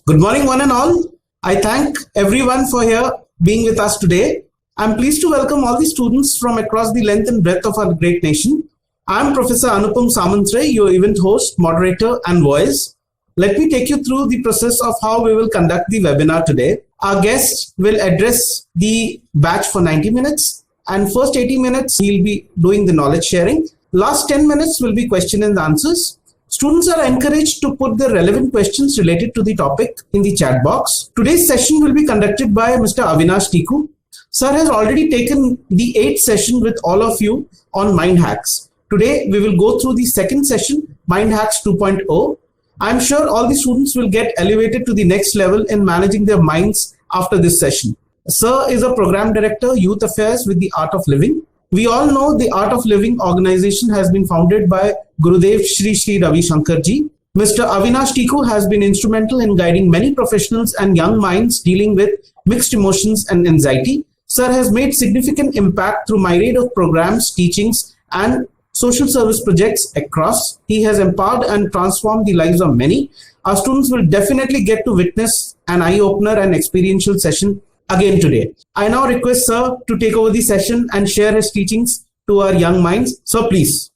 Good morning, one and all. I thank everyone for here being with us today. I'm pleased to welcome all the students from across the length and breadth of our great nation. I'm Professor Anupam Samantre, your event host, moderator, and voice. Let me take you through the process of how we will conduct the webinar today. Our guest will address the batch for 90 minutes, and first 80 minutes he'll be doing the knowledge sharing. Last 10 minutes will be question and answers. Students are encouraged to put their relevant questions related to the topic in the chat box. Today's session will be conducted by Mr. Avinash Tiku. Sir has already taken the 8th session with all of you on Mind Hacks. Today, we will go through the second session, Mind Hacks 2.0. I'm sure all the students will get elevated to the next level in managing their minds after this session. Sir is a program director, Youth Affairs with the Art of Living. We all know the Art of Living organization has been founded by Gurudev Shri Ravi Shankar ji. Mr. Avinash Tiku has been instrumental in guiding many professionals and young minds dealing with mixed emotions and anxiety. Sir has made significant impact through myriad of programs, teachings, and social service projects across. He has empowered and transformed the lives of many. Our students will definitely get to witness an eye-opener and experiential session again today. I now request Sir to take over the session and share his teachings to our young minds. Sir, please.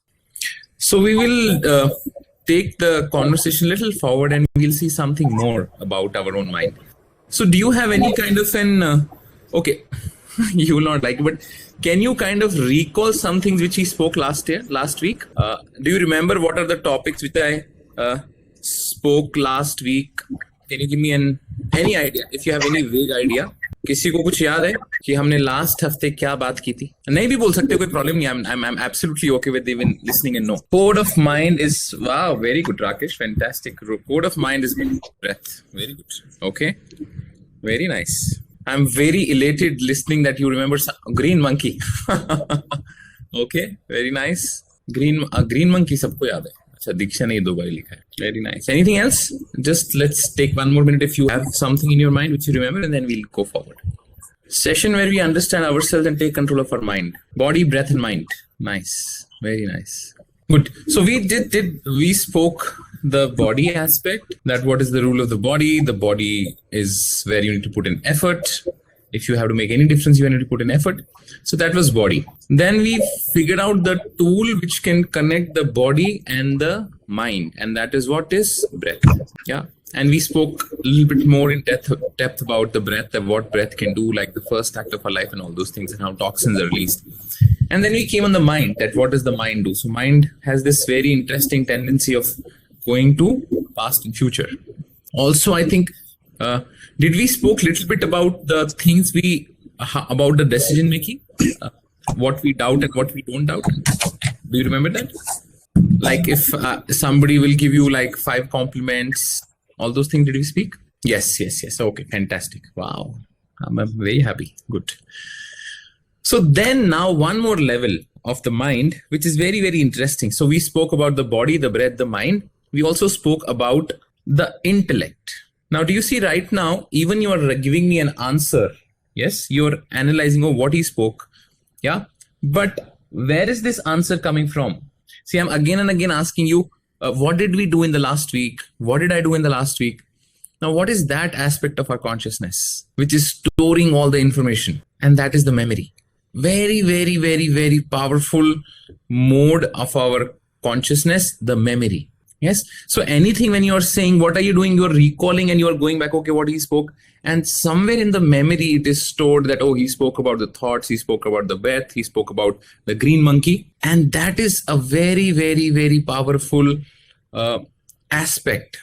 So we will take the conversation a little forward and we'll see something more about our own mind. So do you have any kind of an, okay, you will not like it, but can you kind of recall some things which he spoke last week? Do you remember what are the topics which I spoke last week? Can you give me any idea? If you have any vague idea. किसी को कुछ याद है कि हमने last हफ्ते क्या बात की थी? नहीं भी बोल सकते, कोई प्रॉब्लम नहीं. I'm absolutely okay with even listening and know. Code of mind is, wow, very good, Rakesh, fantastic. Code of mind is breath. Very good. Okay, very nice. I'm very elated listening that you remember green monkey. Okay, very nice. Green monkey सबको याद है. अच्छा, दीक्षा ने 2 बार लिखा है. Very nice. Anything else? Just let's take 1 more minute if you have something in your mind which you remember, and then we'll go forward. Session where we understand ourselves and take control of our mind. Body, breath, and mind. Nice. Very nice. Good. So we spoke the body aspect, that what is the rule of the body. The body is where you need to put in effort. If you have to make any difference, you need to put in effort. So that was body. Then we figured out the tool which can connect the body and the mind. And that is what is breath. Yeah. And we spoke a little bit more in depth about the breath, of what breath can do, like the first act of our life and all those things, and how toxins are released. And then we came on the mind, that what does the mind do? So mind has this very interesting tendency of going to past and future. Also, I think, did we spoke a little bit about the things about the decision making, what we doubt and what we don't doubt? Do you remember that? Like if somebody will give you like 5 compliments, all those things, did we speak? Yes. Okay, fantastic. Wow, I'm very happy. Good. So then now one more level of the mind, which is very, very interesting. So we spoke about the body, the breath, the mind. We also spoke about the intellect. Now, do you see right now, even you are giving me an answer. Yes, you're analyzing what he spoke. Yeah. But where is this answer coming from? See, I'm again and again asking you, what did we do in the last week? What did I do in the last week? Now, what is that aspect of our consciousness, which is storing all the information? And that is the memory. Very, very, very, very powerful mode of our consciousness, the memory. Yes. So anything when you are saying, what are you doing? You are recalling and you are going back, okay, what he spoke. And somewhere in the memory, it is stored that, oh, he spoke about the thoughts, he spoke about the breath, he spoke about the green monkey. And that is a very, very, very powerful aspect,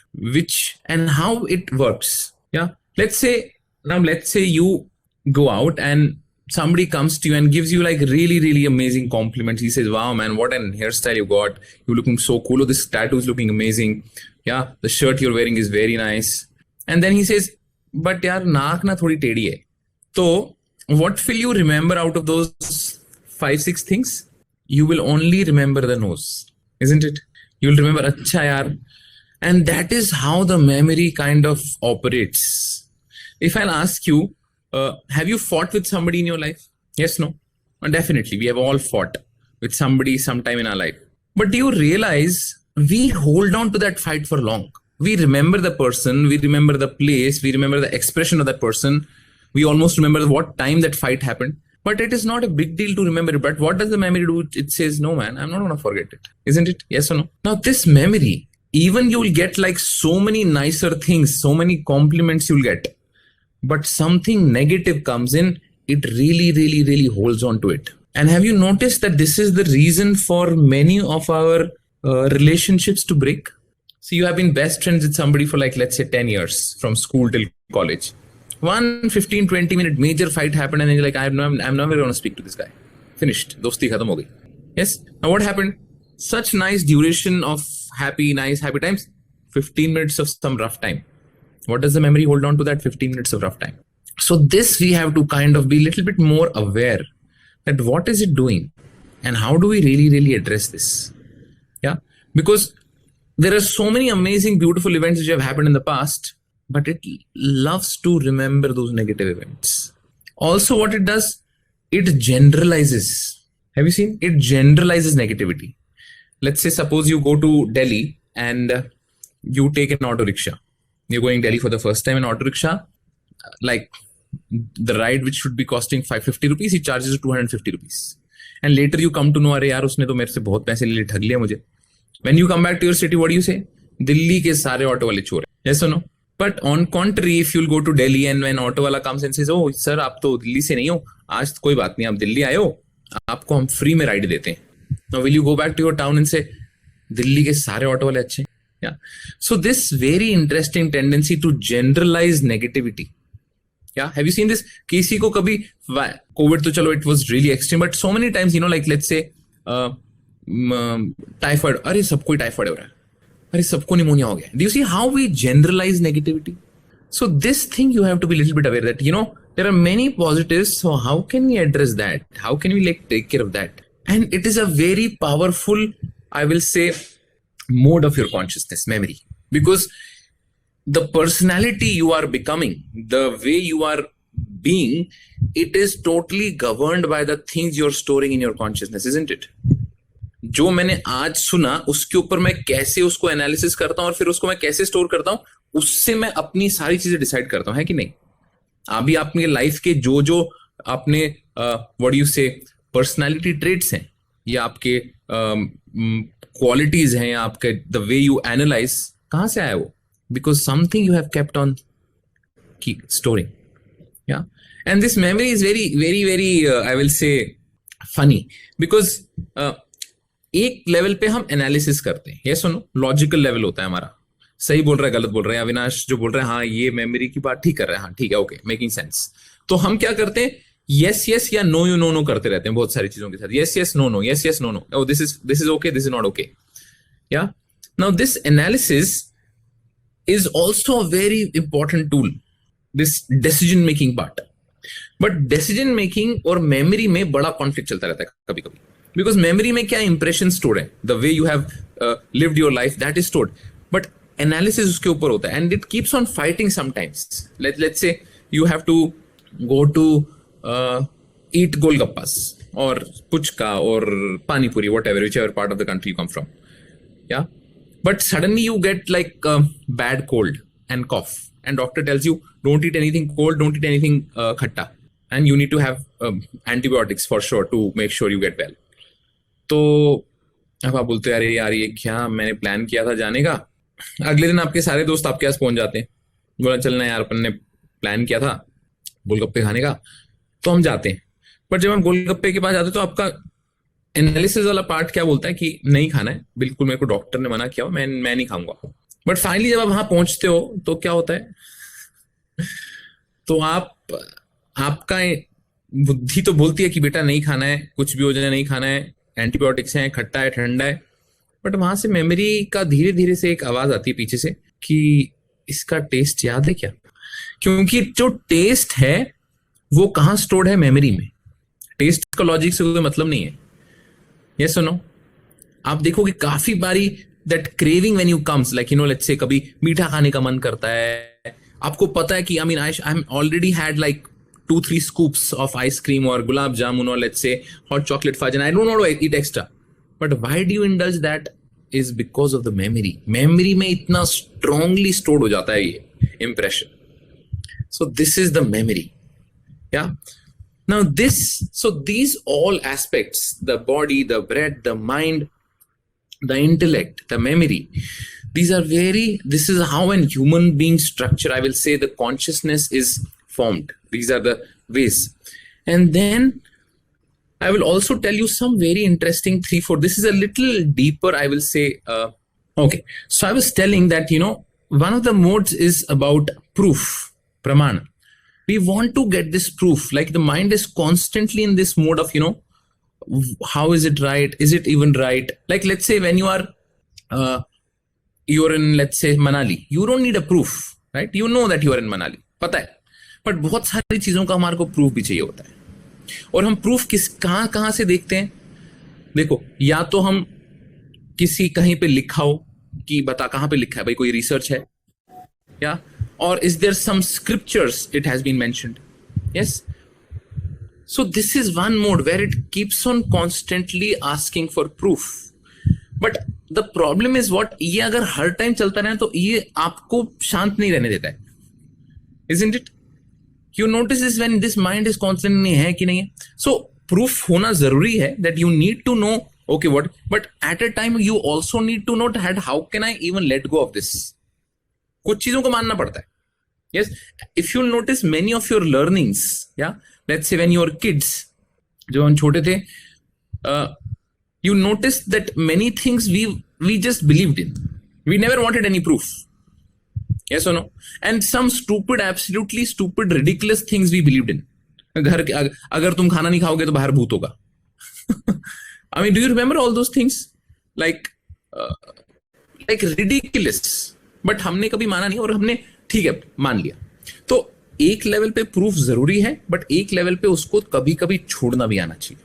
and how it works. Yeah. Let's say you go out and somebody comes to you and gives you like really, really amazing compliments. He says, wow, man, what an hairstyle you got. You're looking so cool. Oh, this tattoo is looking amazing. Yeah. The shirt you're wearing is very nice. And then he says, but yaar, naak na thodi tedi hai. So what will you remember out of those 5-6 things? You will only remember the nose, isn't it? You'll remember, acha yaar. And that is how the memory kind of operates. If I'll ask you, have you fought with somebody in your life? Yes, no? Definitely. We have all fought with somebody sometime in our life. But do you realize we hold on to that fight for long? we remember the person, we remember the place, we remember the expression of that person, we almost remember what time that fight happened. But it is not a big deal to remember it. But what does the memory do? It says, no, man, I'm not going to forget it. Isn't it? Yes or no? Now, this memory, even you'll get like so many nicer things, so many compliments you'll get. But something negative comes in, it really, really, really holds on to it. And have you noticed that this is the reason for many of our relationships to break? So you have been best friends with somebody for like, let's say 10 years from school till college. 15-20 minute major fight happened and you're like, I'm never going to speak to this guy. Finished. Dosti khatam ho gayi. Yes. Now what happened? Such nice duration of happy times. 15 minutes of some rough time. What does the memory hold on to that 15 minutes of rough time? So this we have to kind of be a little bit more aware that what is it doing and how do we really, really address this? Yeah. Because there are so many amazing, beautiful events which have happened in the past, but it loves to remember those negative events. Also, what it does, it generalizes. Have you seen? It generalizes negativity. Let's say, suppose you go to Delhi and you take an auto rickshaw. You're going Delhi for the first time in auto rickshaw. Like the ride which should be costing 550 rupees, he charges 250 rupees. And later you come to know, अरे यार उसने तो मेरे से बहुत पैसे ले ठग लिया मुझे. When you come back to your city, what do you say? Delhi के सारे ऑटो वाले चोर हैं. Yes or no? But on contrary, if you'll go to Delhi and when auto wala comes and says, oh sir, आप तो दिल्ली से नहीं हो, आज कोई बात नहीं, आप दिल्ली आए हो, आपको हम फ्री में राइड देते हैं. Now will you go back to your town and say, Delhi के सारे ऑटो वाले अच्छे? Yeah. So this very interesting tendency to generalize negativity. Yeah. Have you seen this? किसी को कभी COVID तो चलो it was really extreme, but so many times, like let's say typhoid. अरे सबको टाइफाइड हो रहा है. अरे सबको निमोनिया हो गया. Do you see how we generalize negativity? So this thing you have to be a little bit aware that, there are many positives. So how can we address that? How can we take care of that? And it is a very powerful, I will say, mode of your consciousness, memory. Because the personality you are becoming, the way you are being, it is totally governed by the things you're storing in your consciousness, isn't it? जो मैंने आज सुना उसके ऊपर मैं कैसे उसको analysis करता हूं और फिर उसको मैं कैसे स्टोर करता हूं, उससे मैं अपनी सारी चीजें डिसाइड करता हूं, है कि नहीं? अभी आपने लाइफ के जो आपने व्हाट यू से पर्सनालिटी ट्रेट्स हैं या आपके क्वालिटीज हैं या आपके द वे यू एनालाइज, कहां से आया वो? Because something you have kept on की स्टोरिंग. या and this memory is very very very I will say funny because एक लेवल पे हम एनालिसिस करते हैं. ये सुनो, लॉजिकल लेवल होता है हमारा. सही बोल रहा है, गलत बोल रहा है, अविनाश जो बोल रहे हैं हाँ ये मेमोरी की बात ठीक कर रहा है, हाँ ठीक है, ओके, मेकिंग सेंस. तो हम क्या करते हैं, यस यस या नो यू नो नो करते रहते हैं बहुत सारी चीजों के साथ. Yes yes no no, yes yes no no, oh this is okay, this is not okay. Yeah now this analysis is also a very important tool, this decision making part. But decision making और memory में बड़ा conflict चलता रहता है कभी कभी. Because memory में क्या impression stored है, the way you have lived your life, that is stored. But analysis उसके ऊपर होता है and it keeps on fighting sometimes. Let's say you have to go to eat golgappas or puchka or pani puri, whatever, whichever part of the country you come from. Yeah. But suddenly you get like a bad cold and cough and doctor tells you don't eat anything cold, don't eat anything khatta, and you need to have antibiotics for sure to make sure you get well. तो अब आप बोलते हैं अरे यार ये क्या, मैंने प्लान किया था जाने का. अगले दिन आपके सारे दोस्त आपके पास पहुंच जाते हैं, बोला चलना यार अपन ने प्लान किया था गोलगप्पे खाने का, तो हम जाते हैं. पर जब हम गोलगप्पे के पास जाते हैं तो आपका एनालिसिस वाला पार्ट क्या बोलता है कि नहीं खाना है, बिल्कुल मेरे को डॉक्टर ने मना किया, मैं नहीं खाऊंगा. बट फाइनली जब आप वहां पहुंचते हो तो क्या होता है, तो आपका बुद्धि तो बोलती है कि बेटा नहीं खाना है, कुछ भी हो जाए नहीं खाना है, एंटीबायोटिक्स हैं, खट्टा है, ठंडा है. बट वहां से मेमोरी का धीरे धीरे से एक आवाज आती है पीछे से कि इसका टेस्ट याद है क्या? क्योंकि जो टेस्ट है वो कहाँ स्टोर्ड है, मेमोरी में. टेस्ट का लॉजिक से कोई मतलब नहीं है. ये सुनो, आप देखोगे काफी बारी that craving when you comes, like let's say कभी मीठा खाने का मन करता है, आपको पता है कि I am already had like 2-3 scoops of ice cream or gulab jamun or let's say hot chocolate fudge and I don't want to eat extra. But why do you indulge that? is because of the memory. Memory में इतना strongly stored हो जाता है ये impression. So this is the memory. Yeah. Now these all aspects, the body, the breath, the mind, the intellect, the memory, this is how a human being structure, I will say, the consciousness is formed. These are the ways. And then I will also tell you some very interesting 3-4. This is a little deeper, I will say. Okay. So I was telling that, one of the modes is about proof, pramana. We want to get this proof. Like the mind is constantly in this mode of, how is it right? Is it even right? Like, let's say when you are, you're in, let's say, Manali. You don't need a proof, right? You know that you are in Manali. पता है. But बहुत सारी चीजों का हमारे को proof भी चाहिए होता है. और हम प्रूफ कहां से देखते हैं? देखो, या तो हम किसी कहीं पे लिखा हो कि बता कहां पे लिखा है भाई, कोई रिसर्च है, या और is there some scriptures it has been mentioned. Yes. So this is one mode where it keeps on constantly asking for proof. But the problem is what, ये अगर हर टाइम चलता रहे तो ये आपको शांत नहीं रहने देता है. Isn't it? You notice this when this mind is constantly है कि नहीं है. So proof होना जरूरी है, that you need to know, okay, what, but at a time you also need to know that how can I even let go of this. कुछ चीजों को मानना पड़ता है. Yes, if you notice many of your learnings, yeah, let's say when you were kids, जब हम छोटे थे, you noticed that many things we just believed in. We never wanted any proof. Yes or no? And some stupid, absolutely stupid, ridiculous things we believed in. घर के अगर तुम खाना नहीं खाओगे तो बाहर भूत होगा. I mean, do you remember all those things? Like ridiculous. But हमने कभी माना नहीं और हमने ठीक है मान लिया. तो एक लेवल पे प्रूफ जरूरी है, बट एक लेवल पे उसको कभी कभी छोड़ना भी आना चाहिए.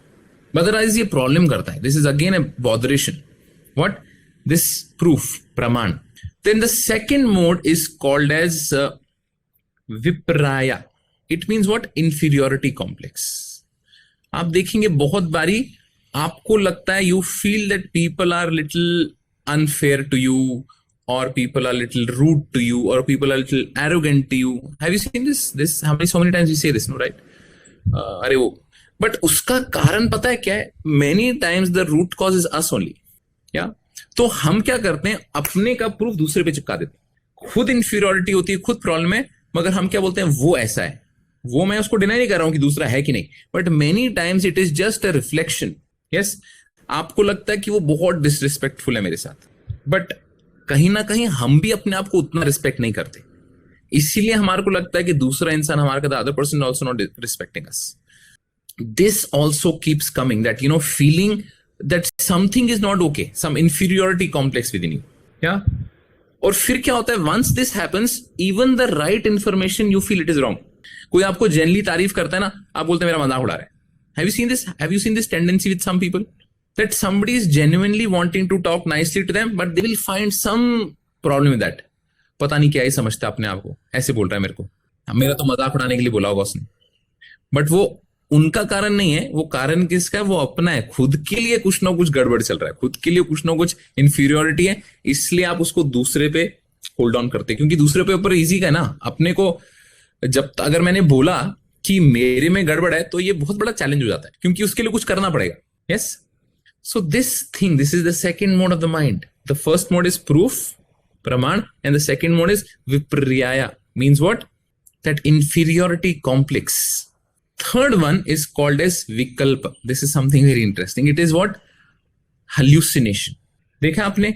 अदरवाइज ये प्रॉब्लम करता है. This is again A botheration. What? This proof, प्रमाण. Then the second mode is called as vipraya. It means what? Inferiority complex. आप देखेंगे बहुत बारी आपको लगता है, you feel that people are little unfair to you, or people are little rude to you, or people are little arrogant to you. Have you seen this? So many times we say this, no, right? अरे वो, but उसका कारण पता है क्या है? Many times the root cause is us only. Yeah. तो हम क्या करते हैं, अपने का प्रूफ दूसरे पे चिपका देते हैं. खुद इंफीरियरिटी होती है, खुद प्रॉब्लम है, मगर हम क्या बोलते हैं, वो ऐसा है. वो मैं उसको डिनाई नहीं कर रहा हूं कि दूसरा है कि नहीं, but many times it is just a reflection. Yes, आपको लगता है कि वो बहुत डिसरिस्पेक्टफुल है मेरे साथ, बट कहीं ना कहीं हम भी अपने आप को उतना रिस्पेक्ट नहीं करते. इसीलिए हमारे को लगता है कि दूसरा इंसान हमारे का, other person also not respecting us. This also keeps coming, that feeling that something is not okay, some inferiority complex within you. Yeah. और फिर क्या होता है, once this happens, even the right information you feel it is wrong. कोई आपको genuinely तारीफ करता है ना, आप बोलते हैं मेरा मजाक उड़ा रहा है. Have you seen this? Have you seen this tendency with some people? That somebody is genuinely wanting to talk nicely to them, but they will find some problem with that. पता नहीं क्या ही समझता अपने आप को, ऐसे बोल रहा है मेरे को, मेरा तो मजाक उड़ाने के लिए बोला होगा उसने. बट वो उनका कारण नहीं है, वो कारण किसका है, वो अपना है. खुद के लिए कुछ ना कुछ गड़बड़ चल रहा है, खुद के लिए कुछ ना कुछ इंफीरियोरिटी है, इसलिए आप उसको दूसरे पे होल्ड ऑन करते हैं. क्योंकि दूसरे पे ऊपर इजी का है ना. अपने को जब अगर मैंने बोला कि मेरे में गड़बड़ है, तो ये बहुत बड़ा चैलेंज हो जाता है, क्योंकि उसके लिए कुछ करना पड़ेगा. Yes. So this is the second mode of the mind. The first mode is proof, प्रमाण, and the second mode is विपर्या. Means what? That inferiority complex. Third one is called as vikalpa. This is something very interesting. It is what? Hallucination. देखा आपने,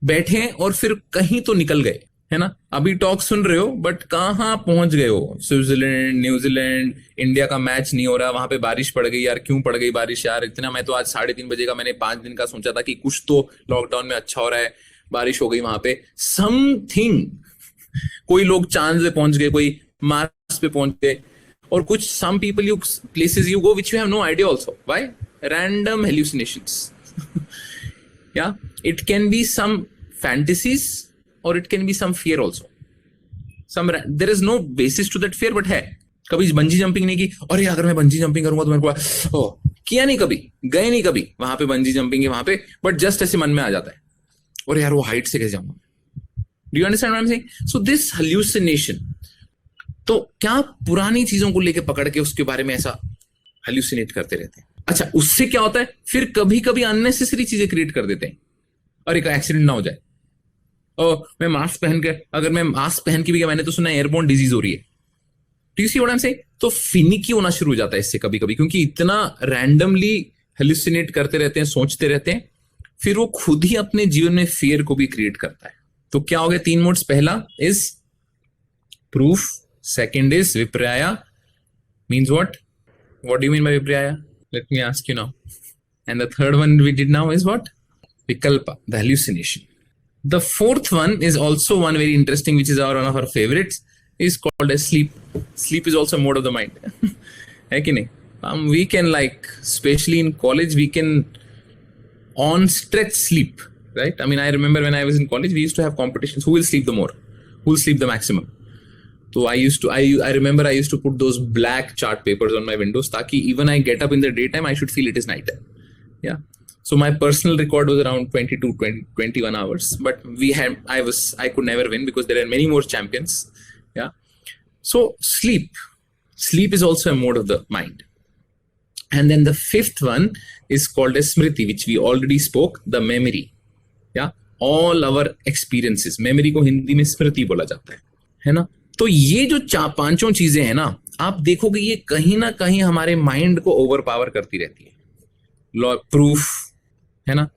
बैठे और फिर कहीं तो निकल गए, है ना. अभी टॉक सुन रहे हो, बट कहाँ पहुंच गए हो? स्विट्जरलैंड, न्यूजीलैंड, इंडिया का मैच नहीं हो रहा, वहां पे बारिश पड़ गई. यार क्यों पड़ गई बारिश यार इतना? मैं तो आज 3:30 बजे का, मैंने 5 दिन का सोचा था कि कुछ तो लॉकडाउन में अच्छा हो रहा है, बारिश हो गई वहां पे. समथिंग. कोई लोग चांद पे पहुंच गए, कोई मार्स पे पहुंच गए, और कुछ some people places you go which you have no idea also. Why? Random hallucinations. Yeah, it can be some fantasies or it can be some fear also. There is no basis to that fear, but है. कभी bungee jumping नहीं की, अरे अगर मैं bungee jumping करूंगा तो मेरे को किया नहीं कभी, गए नहीं कभी वहां पे बंजी जंपिंग है वहां पे, बट जस्ट ऐसे मन में आ जाता है और यार वो हाइट से कैसे जाऊंगा. Do you understand what I am saying? So this hallucination, तो क्या पुरानी चीजों को लेके पकड़ के उसके बारे में ऐसा हल्यूसिनेट करते रहते हैं. अच्छा, उससे क्या होता है, फिर कभी कभी अननेसेसरी चीजें क्रिएट कर देते हैं. और एक एक्सीडेंट ना हो जाए, और मैं मास्क पहन के, अगर मैं मास्क पहन के भी गया, मैंने तो सुना एयरबोर्न डिजीज हो रही है. Do you see what I am saying? तो फिनिकी होना शुरू हो जाता है इससे कभी कभी, क्योंकि इतना रैंडमली हेलुसिनेट करते रहते हैं, सोचते रहते हैं, फिर वो खुद ही अपने जीवन में फियर को भी क्रिएट करता है. तो क्या हो गया, 3 मोड्स. पहला इज प्रूफ, सेकंड इज विपर्या, means what do you mean by vipraya? Let me ask you now. And the third one we did now is what? Vikalpa, the hallucination. The fourth one is also one very interesting, which is one of our favorites, is called as sleep. Sleep is also a mode of the mind. है कि नहीं? We can, like, especially in college, we can on stretch sleep, right? I mean, I remember when I was in college, we used to have competitions. Who will sleep the more? Who will sleep the maximum? So I remember I used to put those black chart papers on my windows, ताकि even I get up in the daytime, I should feel it is night. Yeah. So my personal record was around 21 hours, but I could never win because there are many more champions. Yeah. So sleep is also a mode of the mind. And then the fifth one is called as smriti, which we already spoke, the memory. Yeah. All our experiences. Memory को हिंदी में स्मृति बोला जाता है ना? तो ये जो पांचों चीजें हैं ना, आप देखोगे ये कहीं ना कहीं हमारे माइंड को ओवर पावर करती रहती है. लॉ, प्रूफ है ना,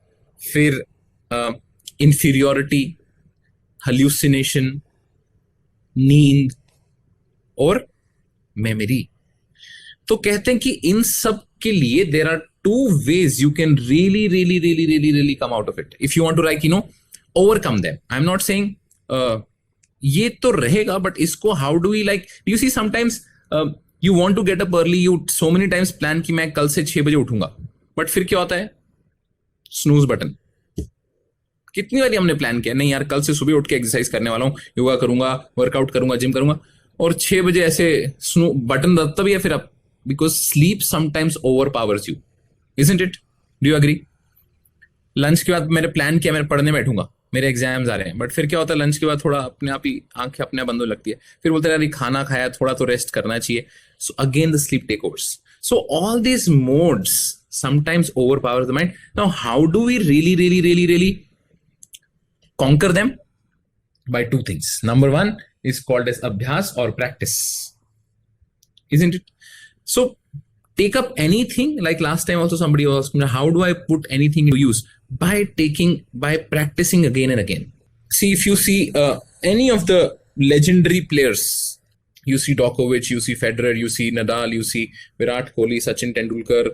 फिर इंफीरियोरिटी, हल्यूसिनेशन, नींद और मेमोरी. तो कहते हैं कि इन सब के लिए there are 2 ways you can really come out of it if you want to, like, overcome them. I'm not saying ये तो रहेगा, बट इसको how do we, like, you see sometimes you want to get up early, you so many times plan कि मैं कल से 6 बजे उठूंगा, but फिर क्या होता है, स्नूज बटन. कितनी बार हमने प्लान किया, नहीं यार कल से सुबह उठ के एक्सरसाइज करने वाला हूं, योगा करूंगा, वर्कआउट करूंगा, जिम करूंगा, और 6 बजे ऐसे बटन दबता भी है फिर आप, because sleep sometimes overpowers you, isn't it? Do you agree? Lunch के बाद मैंने प्लान किया मैं पढ़ने बैठूंगा, मेरे एग्जाम्स आ रहे हैं, बट फिर क्या होता है, लंच के बाद थोड़ा अपने आप ही आंखें अपने आप बंद होने लगती है, फिर बोलते हैं यार खाना खाया, थोड़ा तो रेस्ट करना चाहिए. So again the sleep take overs. So all this modes sometimes overpower the mind. Now how do we really conquer them? By 2 things. Number 1 is called as abhyas or practice, isn't it? So take up anything, like last time also somebody asked me, how do I put anything into use? By practicing again and again. See, if you see any of the legendary players, you see Djokovic, you see Federer, you see Nadal, you see Virat Kohli, Sachin Tendulkar,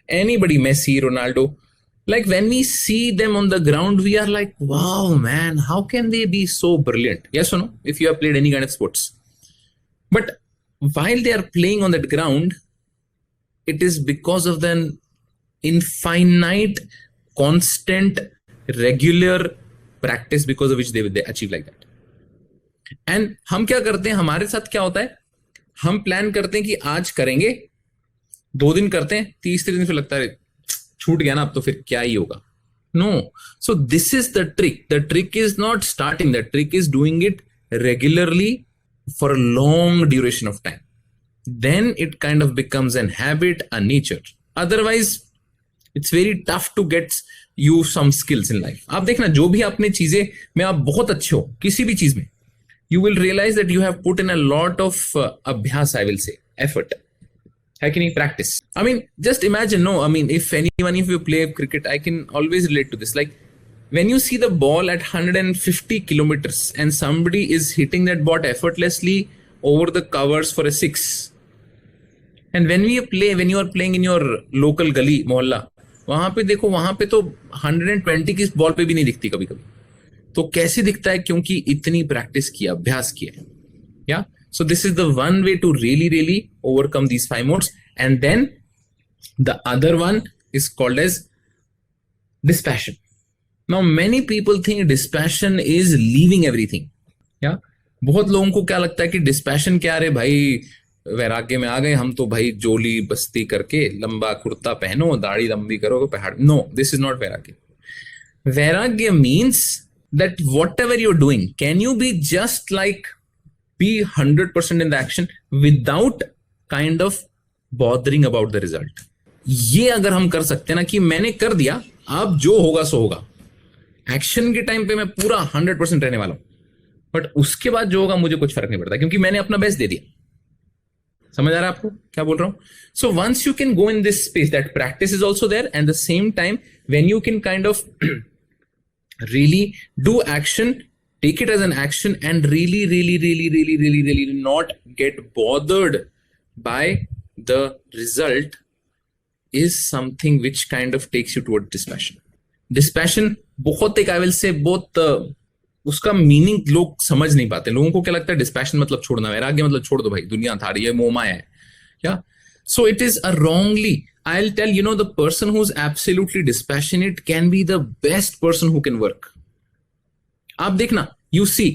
anybody, Messi, Ronaldo, like when we see them on the ground, we are like, wow, man, how can they be so brilliant? Yes or no? If you have played any kind of sports. But while they are playing on that ground, it is because of the infinite, constant, regular practice because of which they achieve like that. And हम क्या करते हैं, हमारे साथ क्या होता है, हम प्लान करते हैं कि आज करेंगे, 2 दिन करते हैं, तीसरे दिन फिर लगता है छूट गया ना, अब तो फिर क्या ही होगा. No. So this is the trick. The trick is not starting. The trick is doing it regularly for a long duration of time. Then it kind of becomes an habit, a nature. Otherwise, it's very tough to get you some skills in life. आप देखना, जो भी अपने चीजें में आप बहुत अच्छे हो, किसी भी चीज में, you will realize that you have put in a lot of abhyas, I will say, effort. है कि नहीं? Practice. I mean, just imagine, no, I mean, if you play cricket, I can always relate to this. Like, when you see the ball at 150 kilometers and somebody is hitting that ball effortlessly over the covers for a 6. And when you are playing in your local gully, मोहल्ला, वहां पे देखो, वहां पे तो 120 की ball पे भी नहीं दिखती कभी कभी. तो कैसे दिखता है? क्योंकि इतनी प्रैक्टिस किया, अभ्यास किया. या so this is the one way to really overcome these 5 modes. And then the other one is called as dispassion. Now many people think dispassion is leaving everything. या बहुत लोगों को क्या लगता है कि dispassion क्या, रे भाई वैराग्य में आ गए हम तो भाई जोली बस्ती करके लंबा कुर्ता पहनो, दाढ़ी लंबी करो, पहाड़। नो, दिस इज नॉट वैराग्य. वैराग्य means that whatever you're doing, can you be just like be 100% in the action without kind of bothering about the result. ये अगर हम कर सकते हैं ना कि मैंने कर दिया, अब जो होगा सो होगा, एक्शन के टाइम पे मैं पूरा 100% रहने वाला हूं, बट उसके बाद जो होगा मुझे कुछ फर्क नहीं पड़ता क्योंकि मैंने अपना बेस्ट दे दिया. समझ आ रहा है आपको क्या बोल रहा हूं? So once you can go in this space, that practice is also there, and the same time when you can kind of really do action, take it as an action, and really not get bothered by the result is something which kind of takes you toward dispassion. Dispassion बहुत एक, I will say, बहुत उसका meaning लोग समझ नहीं पाते. लोगों को क्या लगता है डिस्पैशन मतलब छोड़ना, वैराग्य मतलब छोड़ दो भाई, दुनिया थारी है, मोह माया है क्या? So it is a wrongly, I'll tell you know, the person who's absolutely dispassionate can be the best person who can work. आप देखना, you see,